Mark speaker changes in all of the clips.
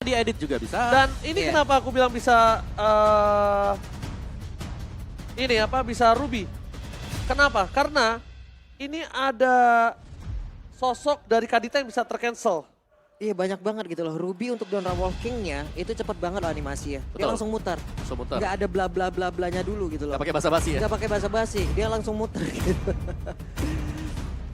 Speaker 1: diedit juga bisa.
Speaker 2: Dan ini kenapa aku bilang bisa bisa Ruby. Kenapa? Karena ini ada sosok dari Kadita yang bisa tercancel.
Speaker 3: Iya banyak banget gitu loh. Ruby untuk Donra Walking-nya itu cepet banget loh animasinya. Dia
Speaker 1: Betul.
Speaker 3: langsung muter.
Speaker 1: Langsung muter.
Speaker 3: Nggak ada bla bla bla blanya dulu gitu loh.
Speaker 1: Gak pakai basa-basi ya?
Speaker 3: Nggak pakai basa-basi. Dia langsung muter gitu.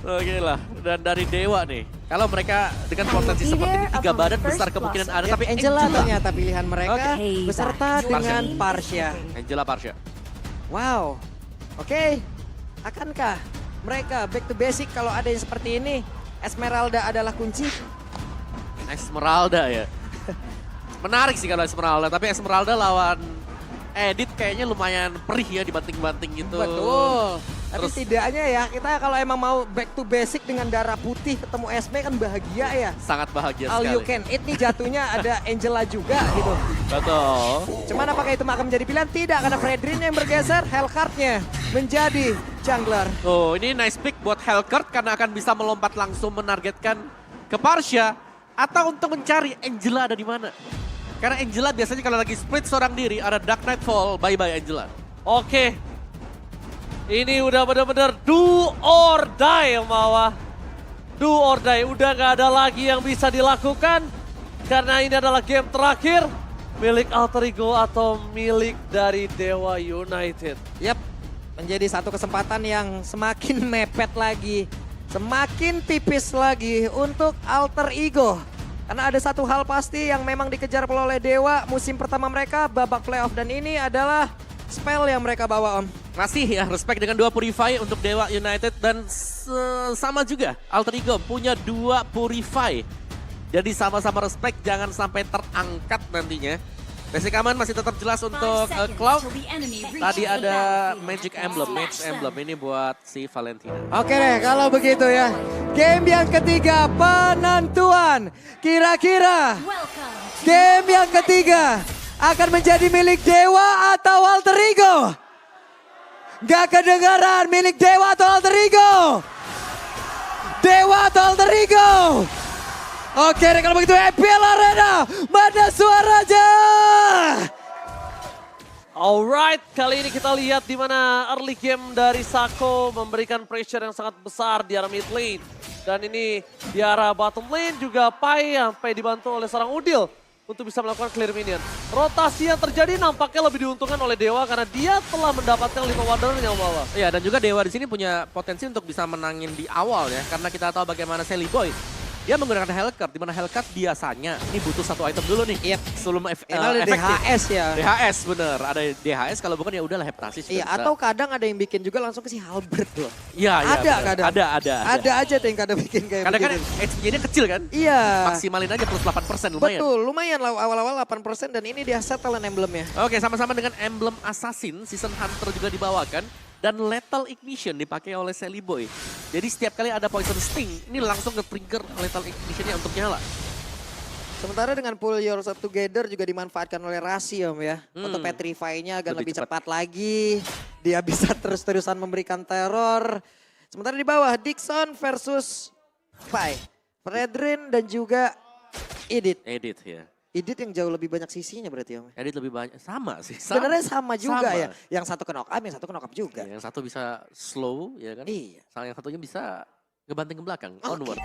Speaker 1: Oke lah, dan dari Dewa nih. Kalau mereka dengan potensi seperti ini, 3 badan besar kemungkinan ada. Tapi
Speaker 3: Angela ternyata pilihan mereka
Speaker 4: Oke.
Speaker 3: beserta dengan Parsha.
Speaker 1: Angela Parsha.
Speaker 3: Wow. Oke. Akankah mereka back to basic kalau ada yang seperti ini? Esmeralda adalah kunci.
Speaker 1: Esmeralda ya. Menarik sih kalau Esmeralda, tapi Esmeralda lawan Edit kayaknya lumayan perih ya dibanting-banting gitu.
Speaker 3: Betul. Tapi
Speaker 1: Terus-
Speaker 3: setidaknya ya kita kalau emang mau back to basic dengan darah putih ketemu Esme kan bahagia ya.
Speaker 1: Sangat bahagia
Speaker 3: All
Speaker 1: sekali.
Speaker 3: you can eat nih jatuhnya ada Angela juga gitu.
Speaker 1: Betul.
Speaker 3: Cuman apakah itu akan menjadi pilihan? Tidak, karena Fredrin yang bergeser, Hellcard-nya menjadi jungler.
Speaker 1: Oh, ini nice pick buat Hellcurt karena akan bisa melompat langsung menargetkan ke Parsha atau untuk mencari Angela ada di mana. Karena Angela biasanya kalau lagi split seorang diri ada Dark Nightfall, bye-bye Angela.
Speaker 2: Oke. Ini udah bener-bener do or die Mawa. Do or die. Udah gak ada lagi yang bisa dilakukan. Karena ini adalah game terakhir. Milik Alter Ego atau milik dari Dewa United.
Speaker 3: Yap, menjadi satu kesempatan yang semakin mepet lagi. Semakin tipis lagi untuk Alter Ego. Karena ada satu hal pasti yang memang dikejar oleh Dewa musim pertama mereka babak playoff. Dan ini adalah spell yang mereka bawa Om.
Speaker 1: Masih ya respect dengan 2 Purify untuk Dewa United dan sama juga Alter Ego punya 2 Purify. Jadi sama-sama respect jangan sampai terangkat nantinya. Basic aman masih tetap jelas untuk Cloud. Tadi ada Magic Emblem, Mage Emblem ini buat si Valentina.
Speaker 3: Oke deh kalau begitu ya. Game yang ketiga penentuan. Kira-kira game yang ketiga akan menjadi milik Dewa atau Alter Ego? Gak kedengaran milik Dewa atau Alter Ego? Dewa atau Alter Ego? Oke deh kalau begitu EPL Arena, mana suaranya?
Speaker 2: Alright, kali ini kita lihat di mana early game dari Sako memberikan pressure yang sangat besar di arah mid lane. Dan ini di arah bottom lane juga Pai sampai dibantu oleh seorang Udil untuk bisa melakukan clear minion. Rotasi yang terjadi nampaknya lebih diuntungkan oleh Dewa karena dia telah mendapatkan 5 Wanderer-nya Mawa.
Speaker 1: Iya dan juga Dewa di sini punya potensi untuk bisa menangin di awal ya. Karena kita tahu bagaimana Sally Boy. Dia menggunakan Hellcurt, di mana Hellcurt biasanya ini butuh 1 item dulu nih.
Speaker 3: Iya.
Speaker 1: Sebelum
Speaker 3: Ada
Speaker 1: efektif.
Speaker 3: DHS ya.
Speaker 1: DHS bener, ada DHS kalau bukan ya udahlah heptasis.
Speaker 3: Iya atau kadang ada yang bikin juga langsung ke si Halbert loh.
Speaker 1: Iya, iya,
Speaker 3: Ada
Speaker 1: bener.
Speaker 3: kadang.
Speaker 1: Ada.
Speaker 3: Ada aja tuh yang kadang bikin kayak
Speaker 1: Kadang kan
Speaker 3: begitu.
Speaker 1: HP-nya kecil kan?
Speaker 3: Iya.
Speaker 1: Maksimalin aja plus 8% lumayan.
Speaker 3: Betul, lumayan lah awal-awal 8% dan ini dia set talent emblemnya.
Speaker 1: Oke, sama-sama dengan emblem Assassin, Season Hunter juga dibawakan. Dan Lethal Ignition dipakai oleh Sally Boy. Jadi setiap kali ada Poison Sting, ini langsung ke-trigger Lethal Ignition-nya untuk nyala.
Speaker 3: Sementara dengan pull yourself together juga dimanfaatkan oleh Rasi Om ya. Untuk petrify-nya agar
Speaker 1: Lebih
Speaker 3: lebih
Speaker 1: cepat.
Speaker 3: cepat lagi. Dia bisa terus-terusan memberikan teror. Sementara di bawah Dixon versus Pai. Fredrin dan juga Edith.
Speaker 1: Edit ya.
Speaker 3: Edith yang jauh lebih banyak sisinya berarti Om.
Speaker 1: Edit lebih banyak, sama sih.
Speaker 3: Sebenarnya sama juga
Speaker 1: Sama.
Speaker 3: ya. Yang satu ke knock up, yang satu ke knock up juga.
Speaker 1: Yang satu bisa slow ya kan.
Speaker 3: Iya.
Speaker 1: Yang satunya bisa ngebanting ke belakang, onward.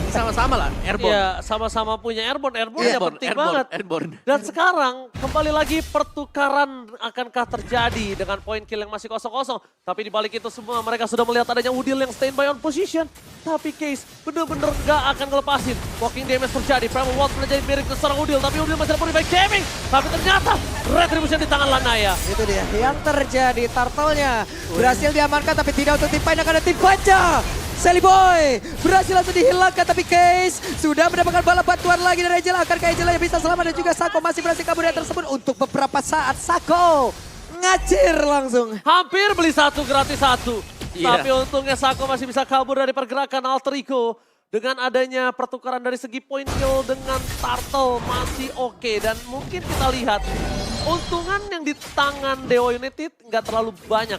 Speaker 1: Sama-sama lah, airborne.
Speaker 2: Iya, sama-sama punya airborne. Airborne ya penting banget.
Speaker 1: Airborne.
Speaker 2: Dan sekarang kembali lagi pertukaran akankah terjadi dengan poin kill yang masih kosong-kosong. Tapi di balik itu semua mereka sudah melihat adanya Udil yang standby on position. Tapi Case bener-bener gak akan ngelepasin. Walking damage terjadi, Primal Waltz menjadi milik ke seorang Udil. Tapi Udil masih dapat revive jamming. Tapi ternyata Retribution di tangan Lanaya.
Speaker 3: Itu dia yang terjadi. Turtle-nya berhasil diamankan tapi tidak untuk tim Pai, akan ada tim baca. Sally Boy berhasil langsung dihilangkan tapi Case sudah mendapatkan bala bantuan lagi dari Angela. Akankah Angela yang bisa selamat dan juga Sako masih berhasil kabur dari tersebut untuk beberapa saat. Sako ngacir langsung.
Speaker 2: Hampir beli 1 gratis 1.
Speaker 1: Iya.
Speaker 2: Tapi untungnya Sako masih bisa kabur dari pergerakan Alter Ego. Dengan adanya pertukaran dari segi point kill dengan Turtle masih oke. Dan mungkin kita lihat untungan yang di tangan Dewa United nggak terlalu banyak.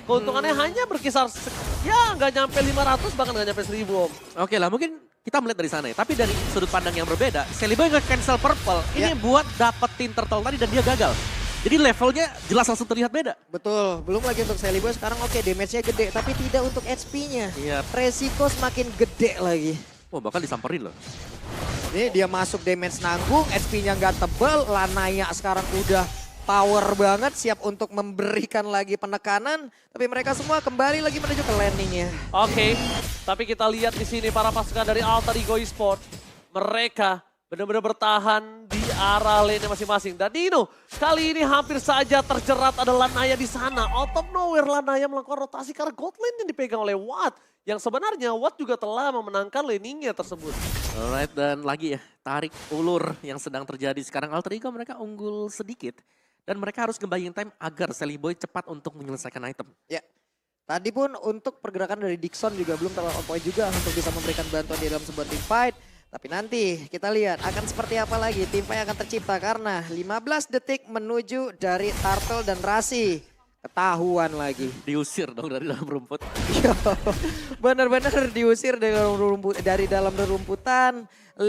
Speaker 2: Keuntungannya hanya berkisar ya nggak nyampe 500 bahkan nggak nyampe 1000 Om.
Speaker 1: Oke lah, mungkin kita melihat dari sana ya. Tapi dari sudut pandang yang berbeda, Celiboy nge-cancel purple. Ini buat dapetin turtle tadi dan dia gagal. Jadi levelnya jelas langsung terlihat beda.
Speaker 3: Betul, belum lagi untuk Celiboy sekarang oke damage-nya gede, tapi tidak untuk HP-nya.
Speaker 1: Iya.
Speaker 3: Resiko semakin gede lagi.
Speaker 1: Oh, bahkan disamperin loh.
Speaker 3: Ini dia masuk damage nanggung, HP-nya nggak tebel, Lanaya sekarang udah power banget, siap untuk memberikan lagi penekanan. Tapi mereka semua kembali lagi menuju ke landingnya.
Speaker 2: Oke, tapi kita lihat di sini para pasukan dari Alter Ego Esports. Mereka benar-benar bertahan di arah lane masing-masing. Dan Dino, kali ini hampir saja terjerat ada Lanaya di sana. Out of nowhere Lanaya melakukan rotasi karena gold lane yang dipegang oleh Watt. Yang sebenarnya Watt juga telah memenangkan laningnya tersebut.
Speaker 1: Alright, dan lagi ya, tarik ulur yang sedang terjadi sekarang. Alter Ego mereka unggul sedikit. Dan mereka harus nge-buying time agar Celiboy cepat untuk menyelesaikan item.
Speaker 3: Ya, tadi pun untuk pergerakan dari Dixon juga belum terlalu on point juga untuk bisa memberikan bantuan di dalam sebuah team fight. Tapi nanti kita lihat akan seperti apa lagi tim fight akan tercipta karena 15 detik menuju dari Turtle dan Rasi. Ketahuan lagi.
Speaker 1: Diusir dong dari dalam rumput.
Speaker 3: Benar-benar diusir dari dalam rerumputan. 5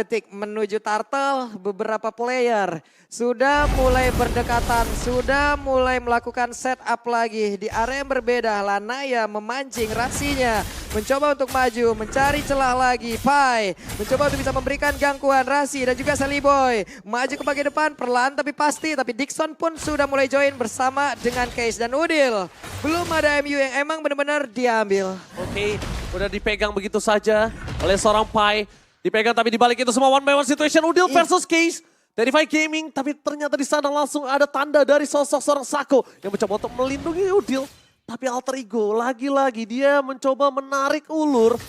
Speaker 3: detik menuju Turtle, beberapa player sudah mulai berdekatan, sudah mulai melakukan setup lagi di area yang berbeda. Lanaya memancing Rasinya, mencoba untuk maju, mencari celah lagi. Pai mencoba untuk bisa memberikan gangguan. Rasi dan juga Celiboy maju ke bagian depan, perlahan tapi pasti. Tapi Dixon pun sudah mulai join bersama dengan Case dan Udil. Belum ada MU yang emang benar-benar diambil.
Speaker 2: Oke, udah dipegang begitu saja oleh seorang Pai. Dipegang tapi dibalik itu semua one by one situation. Udil versus Case. Terrify Gaming, tapi ternyata di sana langsung ada tanda dari sosok seorang Sako yang mencoba untuk melindungi Udil. Tapi Alter Ego lagi-lagi dia mencoba menarik ulur.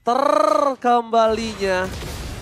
Speaker 2: Terkembalinya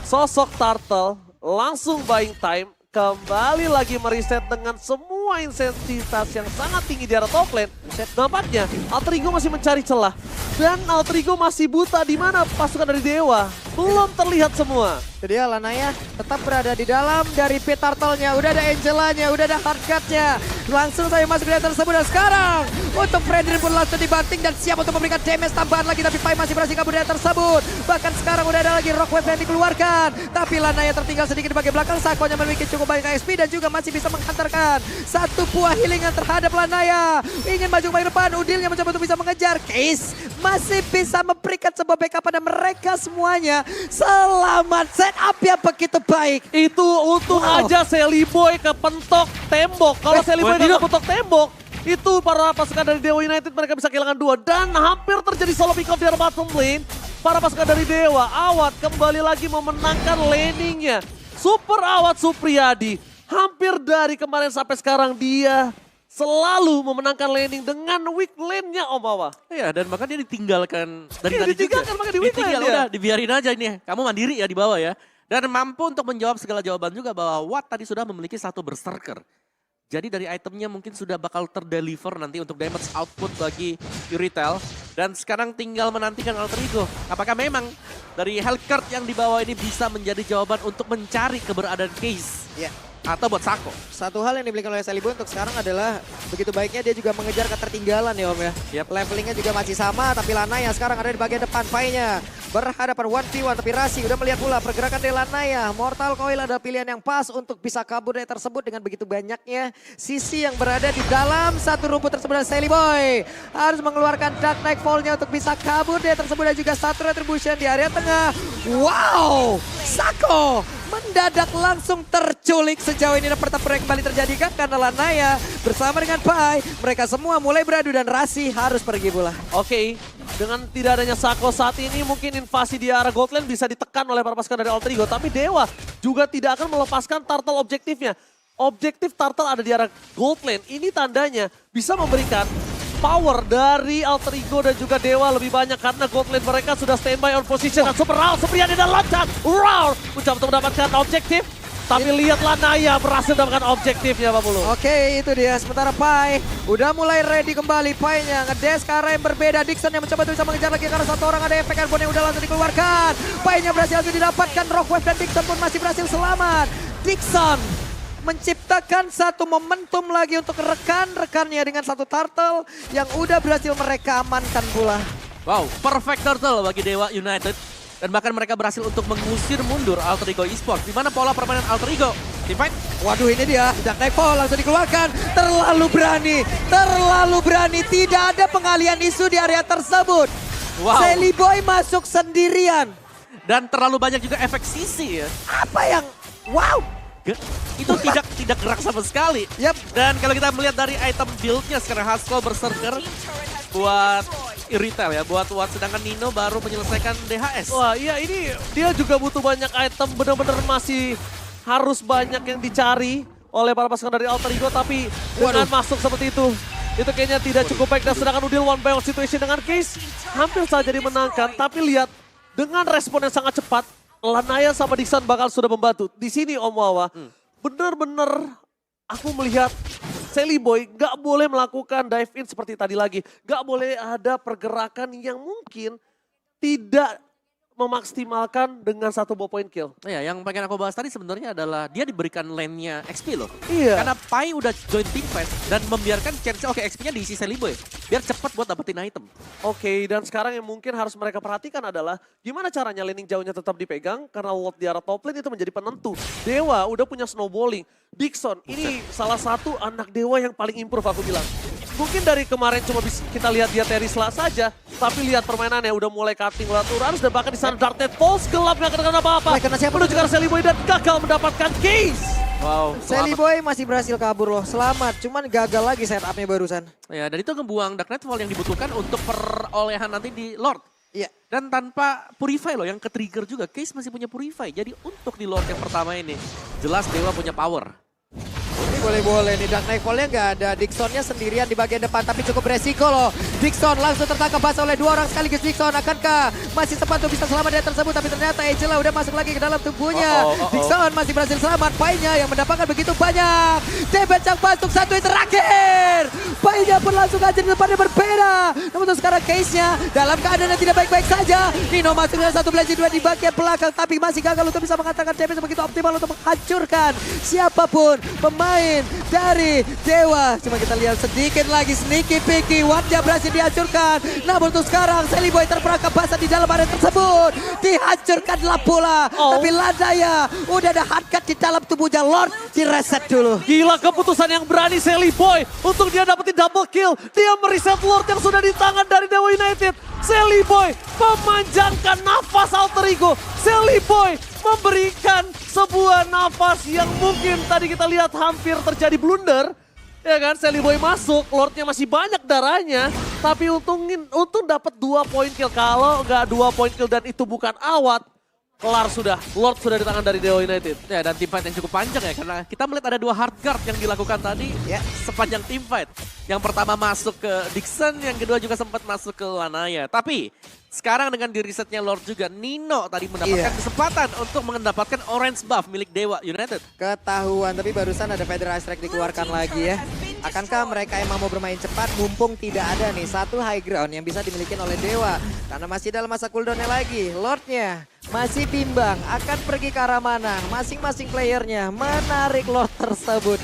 Speaker 2: sosok Turtle langsung buying time. Kembali lagi mereset dengan semua intensitas yang sangat tinggi di arah top lane. Nampaknya Alter Ego masih mencari celah. Dan Alter Ego masih buta di mana pasukan dari Dewa. Belum terlihat semua.
Speaker 3: Itu dia Lanaya tetap berada di dalam dari pit turtle-nya. Udah ada Angelanya, udah ada Hardcut-nya. Langsung saya masuk ke tersebut dan sekarang untuk Fredrin pun langsung dibanting dan siap untuk memberikan damage tambahan lagi. Tapi Pai masih berhasil kabur dari tersebut. Bahkan sekarang udah ada lagi Rock Wave yang dikeluarkan. Tapi Lanaya tertinggal sedikit di bagian belakang. Sakonya memiliki cukup banyak XP dan juga masih bisa menghantarkan satu buah healingan terhadap Lanaya. Ingin maju ke bagian depan, Udilnya mencoba untuk bisa mengejar. Case masih bisa memberikan sebuah backup pada mereka semuanya. Selamat setup yang begitu baik.
Speaker 2: Itu untung aja Celiboy kepentok tembok. Kalau Celiboy nggak kepentok tembok, itu para pasukan dari Dewa United mereka bisa kehilangan 2. Dan hampir terjadi solo pick off di arah bottom lane. Para pasukan dari Dewa, Awat kembali lagi memenangkan laningnya. Super Awat Supriyadi. Hampir dari kemarin sampai sekarang dia selalu memenangkan laning dengan weak lane-nya Om Awa.
Speaker 1: Iya, dan bahkan dia ditinggalkan dari
Speaker 2: Iya,
Speaker 1: tadi
Speaker 2: ditinggalkan,
Speaker 1: juga.
Speaker 2: makanya di weak lane dia.
Speaker 1: Udah dibiarin aja ini. Kamu mandiri ya di bawah ya. Dan mampu untuk menjawab segala jawaban juga bahwa Watt tadi sudah memiliki satu berserker. Jadi dari itemnya mungkin sudah bakal terdeliver nanti untuk damage output bagi Yuritel. Dan sekarang tinggal menantikan Alter Ego. Apakah memang dari Hellcurt yang dibawa ini bisa menjadi jawaban untuk mencari keberadaan Case?
Speaker 3: Ya.
Speaker 1: Atau buat Sako?
Speaker 3: Satu hal yang diberikan oleh Celiboy untuk sekarang adalah begitu baiknya dia juga mengejar ketertinggalan ya Om ya.
Speaker 1: Yep.
Speaker 3: Levelingnya juga masih sama tapi Lanaya sekarang ada di bagian depan Pai-nya. Berhadapan 1v1 tapi Rasi udah melihat pula pergerakan dari Lanaya. Mortal Coil adalah pilihan yang pas untuk bisa kabur dari tersebut dengan begitu banyaknya sisi yang berada di dalam satu rumput tersebut. Dan Celiboy harus mengeluarkan Dark Nightfall-nya untuk bisa kabur dari tersebut dan juga satu retribution di area tengah. Wow, Sako mendadak langsung terculik sejauh ini dan pertempuran kembali terjadi kan karena Lanaya bersama dengan Pai. Mereka semua mulai beradu dan Rasi harus pergi pula.
Speaker 2: Oke, dengan tidak adanya Sako saat ini mungkin invasi di arah gold lane bisa ditekan oleh para pasukan dari Alter Ego. Tapi Dewa juga tidak akan melepaskan Turtle objektifnya. Objektif Turtle ada di arah gold lane. Ini tandanya bisa memberikan power dari Alter Ego dan juga Dewa lebih banyak karena gold lane mereka sudah standby on position. Dan Super Raul, Supriyadi dan loncat. Raul mencoba untuk mendapatkan objektif. Tapi lihat Lanaya berhasil mendapatkan objektifnya Pak Bulu.
Speaker 3: Oke, itu dia. Sementara Pai udah mulai ready kembali. Pai-nya ngedes ke arah yang berbeda. Dixon yang mencoba untuk bisa mengejar lagi karena satu orang ada efek handphone yang udah langsung dikeluarkan. Pai-nya berhasil langsung didapatkan. Rockwave dan Dixon pun masih berhasil selamat. Dixon menciptakan satu momentum lagi untuk rekan-rekannya dengan satu turtle yang udah berhasil mereka amankan pula.
Speaker 1: Wow, perfect turtle bagi Dewa United. Dan bahkan mereka berhasil untuk mengusir mundur Alter Ego Esports. Di mana pola permainan Alter Ego? Teamfight.
Speaker 3: Waduh ini dia, Dark Nightfall langsung dikeluarkan. Terlalu berani. Tidak ada pengalian isu di area tersebut.
Speaker 1: Wow.
Speaker 3: Celiboy masuk sendirian.
Speaker 1: Dan terlalu banyak juga efek sisi ya.
Speaker 3: Apa yang, wow.
Speaker 1: Itu tidak gerak sama sekali.
Speaker 3: Yap.
Speaker 1: Dan kalau kita melihat dari item build-nya sekarang Haskell Berserker buat retail ya, buat sedangkan Nino baru menyelesaikan DHS.
Speaker 2: Wah iya ini dia juga butuh banyak item, bener-bener masih harus banyak yang dicari oleh para pasukan dari Alter Ego, tapi dengan masuk seperti itu kayaknya tidak cukup baik. Dan sedangkan Udil one by one situation dengan Case hampir saja dimenangkan, tapi lihat dengan respon yang sangat cepat, Lanaya sama Dixon bakal sudah membantu. Di sini Om Wawa, bener-bener aku melihat Celiboy gak boleh melakukan dive in seperti tadi lagi. Gak boleh ada pergerakan yang mungkin tidak memaksimalkan dengan satu ballpoint kill.
Speaker 1: Iya, yang pengen aku bahas tadi sebenarnya adalah dia diberikan lane-nya XP loh.
Speaker 2: Iya.
Speaker 1: Karena Pai udah join team fight dan membiarkan chance XP-nya diisi Celiboy. Biar cepat buat dapetin item.
Speaker 2: Oke, dan sekarang yang mungkin harus mereka perhatikan adalah gimana caranya laning jauhnya tetap dipegang karena Ward di arah top lane itu menjadi penentu. Dewa udah punya snowballing. Dixon, ini salah satu anak Dewa yang paling improve aku bilang. Mungkin dari kemarin cuma bisa kita lihat dia Terisla saja, tapi lihat permainannya udah mulai cutting lewat Uranus dan bahkan di sana Darknet Pulse gelap gak kena apa-apa. Menuju ke arah Celiboy dan gagal mendapatkan case.
Speaker 1: Wow.
Speaker 3: Celiboy masih berhasil kabur loh, selamat. Cuman gagal lagi setupnya barusan.
Speaker 1: Ya, dan itu ngebuang Dark Nightfall yang dibutuhkan untuk perolehan nanti di Lord.
Speaker 3: Iya.
Speaker 1: Dan tanpa Purify loh, yang ke-trigger juga. Case masih punya Purify, jadi untuk di Lord yang pertama ini, jelas Dewa punya power.
Speaker 3: Ini boleh-boleh nih, Dark Nightfall-nya nggak ada. Dixonnya sendirian di bagian depan, tapi cukup beresiko loh. Dixon langsung tertangkap basah oleh dua orang sekaligus. Dixon akankah masih sempat untuk bisa selamat dari tersebut, tapi ternyata Angela udah masuk lagi ke dalam tubuhnya. Dixon masih berhasil selamat. Pai-nya yang mendapatkan begitu banyak. Debecang masuk satu yang terakhir. Pai-nya pun langsung aja di depannya berbeda. Namun untuk sekarang case-nya dalam keadaan yang tidak baik-baik saja. Nino masuk dengan satu blazing dua di bagian belakang, tapi masih gagal untuk bisa mengatakan damage begitu optimal untuk menghancurkan siapapun pemain dari Dewa. Cuma kita lihat sedikit lagi sneaky picky, Wardnya berhasil dihancurkan. Namun untuk sekarang Celiboy terperangkap basah di dalam area tersebut. Dihancurkanlah pula. Tapi Lanaya udah ada hardcut di dalam tubuhnya. Lord direset dulu.
Speaker 2: Gila keputusan yang berani Celiboy untuk dia dapetin double kill. Dia mereset Lord yang sudah di tangan dari Dewa United. Celiboy memanjangkan nafas Alter Ego. Celiboy memberikan sebuah nafas yang mungkin tadi kita lihat hampir terjadi blunder. Ya kan, Celiboy masuk, Lordnya masih banyak darahnya. Tapi untung dapat 2 point kill. Kalau nggak 2 point kill dan itu bukan awat, kelar sudah. Lord sudah di tangan dari Dewa United.
Speaker 1: Ya, dan team fight yang cukup panjang ya, karena kita melihat ada 2 hard guard yang dilakukan tadi ya sepanjang team fight. Yang pertama masuk ke Dixon, yang kedua juga sempat masuk ke Lanaya. Tapi sekarang dengan di resetnya Lord juga, Nino tadi mendapatkan kesempatan untuk mendapatkan orange buff milik Dewa United.
Speaker 3: Ketahuan, tapi barusan ada Federal Strike dikeluarkan lagi ya. Akankah mereka emang mau bermain cepat mumpung tidak ada nih satu high ground yang bisa dimiliki oleh Dewa. Karena masih dalam masa cooldownnya lagi, Lordnya masih bimbang akan pergi ke arah mana. Masing-masing playernya menarik Lord tersebut.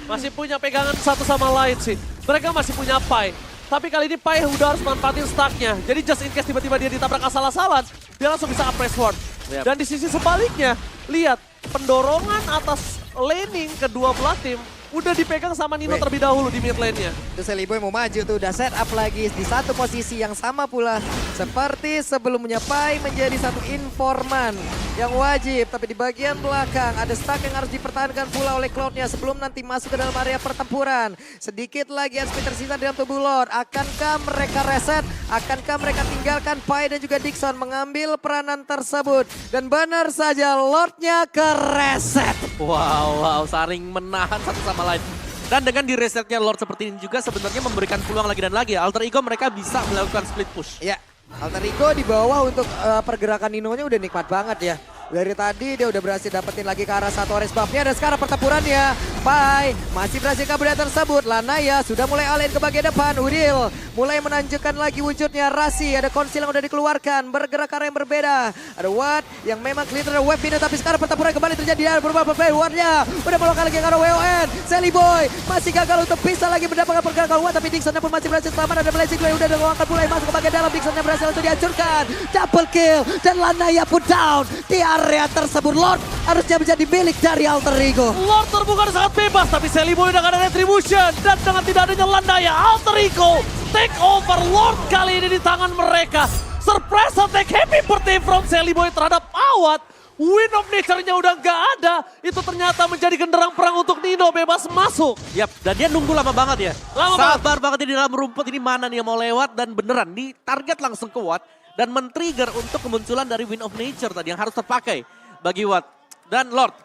Speaker 2: Masih punya pegangan satu sama lain sih. Mereka masih punya Pai. Tapi kali ini Pai udah harus manfaatin stacknya. Jadi just in case tiba-tiba dia ditabrak asal-asalan, dia langsung bisa up sword. Dan di sisi sebaliknya, lihat pendorongan atas laning kedua belah tim udah dipegang sama Nino terlebih dahulu di mid lane-nya.
Speaker 3: Itu Celiboy mau maju tuh, udah set up lagi di satu posisi yang sama pula. Seperti sebelumnya Pai menjadi satu informan yang wajib. Tapi di bagian belakang ada stack yang harus dipertahankan pula oleh Cloud-nya sebelum nanti masuk ke dalam area pertempuran. Sedikit lagi HP tersisa dalam tubuh Lord. Akankah mereka reset? Akankah mereka tinggalkan Pai dan juga Dixon mengambil peranan tersebut? Dan benar saja Lord-nya kereset.
Speaker 1: Wow, saling menahan satu sama lain. Dan dengan di resetnya Lord seperti ini juga sebenarnya memberikan peluang lagi dan lagi. Alter Ego mereka bisa melakukan split push.
Speaker 3: Ya, Alter Ego di bawah untuk pergerakan Nino-nya udah nikmat banget ya. Dari tadi dia udah berhasil dapetin lagi ke arah satu orange buff-nya. Dan sekarang pertempurannya, Pai masih berhasil kabur dari tersebut. Lanaya sudah mulai all in ke bagian depan. Udil mulai menanjukkan lagi wujudnya. Rasi, ada konsil yang udah dikeluarkan, bergerak arah yang berbeda. Ada Watt yang memang clear web pindah, tapi sekarang pertempuran kembali terjadi. Ada beberapa player Watt-nya udah melakukan lagi yang arah WON. Sally Boy masih gagal untuk bisa lagi mendapatkan pergerakan Watt, tapi Dixon pun masih berhasil selamat. Ada Blazing Duel udah dilakukan mulai masuk ke bagian dalam. Dixon yang berhasil untuk dihancurkan. Double kill dan Lanaya pun down di area tersebut. Lord harusnya menjadi milik dari Alter Ego.
Speaker 2: Lord terbuka dan sangat bebas, tapi Sally Boy udah gak ada retribution. Dan dengan tidak adanya Landaya, Alter Ego take over Lord kali ini di tangan mereka. Surprise attack, happy birthday from Sally Boy terhadap Awat. Win of Nature-nya udah gak ada. Itu ternyata menjadi genderang perang untuk Nino bebas masuk.
Speaker 1: Yap, dan dia nunggu lama banget ya.
Speaker 2: Lama
Speaker 1: Sabar banget di dalam rumput, ini mana nih yang mau lewat dan beneran di target langsung ke Watt. Dan men-trigger untuk kemunculan dari Win of Nature tadi yang harus terpakai bagi Watt. Dan Lord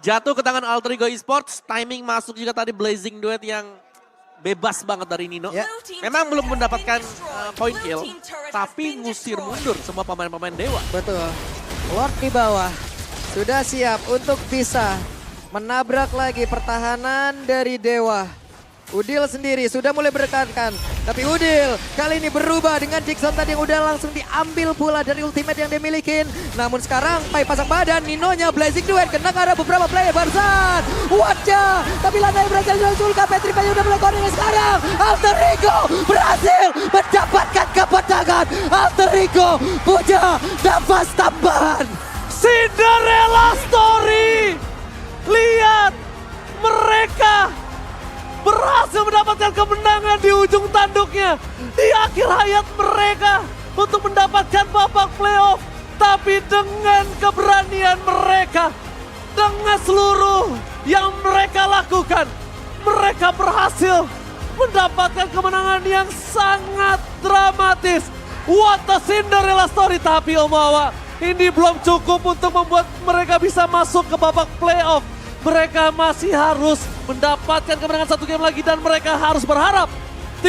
Speaker 1: jatuh ke tangan Alter Ego Esports, timing masuk juga tadi Blazing Duet yang bebas banget dari Nino.
Speaker 3: Ya.
Speaker 1: Memang belum mendapatkan point kill, tapi ngusir mundur semua pemain-pemain Dewa.
Speaker 3: Betul. Lord di bawah sudah siap untuk bisa menabrak lagi pertahanan dari Dewa. Udil sendiri sudah mulai berdekatkan. Tapi Udil kali ini berubah dengan Dixon tadi yang udah langsung diambil pula dari ultimate yang dia milikin. Namun sekarang Pai pasang badan, Ninonya Blazing Duet kena ke arah beberapa player Barzan. Wajah, tapi Lanai berhasil dilanjutkan. Petri Payu udah mulai koordinasi sekarang. Alter Ego berhasil mendapatkan kemenangan. Alter Ego punya nafas tambahan.
Speaker 2: Cinderella Story. Lihat, mereka berhasil mendapatkan kemenangan di ujung tanduknya. Di akhir hayat mereka untuk mendapatkan babak playoff. Tapi dengan keberanian mereka, dengan seluruh yang mereka lakukan, mereka berhasil mendapatkan kemenangan yang sangat dramatis. What a Cinderella Story. Tapi Omawa, ini belum cukup untuk membuat mereka bisa masuk ke babak playoff. Mereka masih harus mendapatkan kemenangan satu game lagi dan mereka harus berharap